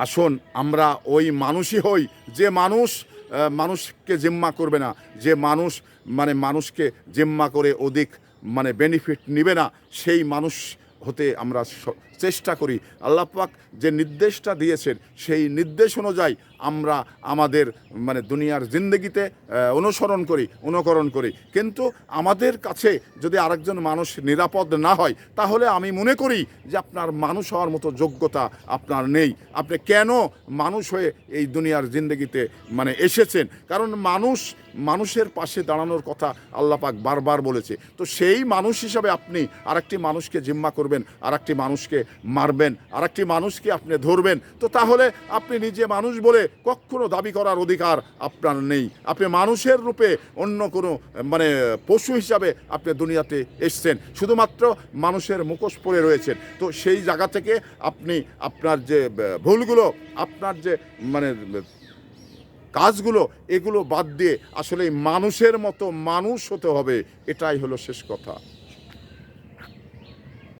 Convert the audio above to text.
আসুন আমরা ওই মানুষই হই যে মানুষ মানুষকে জিম্মা করবে না, যে মানুষ মানুষকে জিম্মা করে অধিক বেনিফিট নিবে না, সেই মানুষ হতে আমরা চেষ্টা করি। আল্লাহ পাক যে নির্দেশটা দিয়েছেন সেই নির্দেশ অনুযায়ী আমরা আমাদের দুনিয়ার জিন্দগিতে অনুকরণ করি। কিন্তু আমাদের কাছে যদি আরেকজন মানুষ নিরাপদ না হয়, তাহলে আমি মনে করি যে আপনার মানুষ হওয়ার মতো যোগ্যতা আপনার নেই। আপনি কেন মানুষ হয়ে এই দুনিয়ার জিন্দগিতে এসেছেন? কারণ মানুষের পাশে দাঁড়ানোর কথা আল্লাহ পাক বারবার বলেছে। তো সেই মানুষ হিসাবে আপনি আরেকটি মানুষকে জিম্মা করবেন, আরেকটি মানুষকে মারবেন, আরেকটি মানুষকে আপনি ধরবেন, তো তাহলে আপনি নিজে মানুষ বলে কখনো দাবি করার অধিকার আপনার নেই। আপনি মানুষের রূপে অন্য কোনো পশু হিসাবে আপনি দুনিয়াতে এসছেন, শুধুমাত্র মানুষের মুখোশ পরে রয়েছেন। তো সেই জায়গা থেকে আপনি আপনার যে ভুলগুলো, আপনার যে কাজগুলো, এগুলো বাদ দিয়ে আসলে মানুষের মতো মানুষ হতে হবে। এটাই হলো শেষ কথা।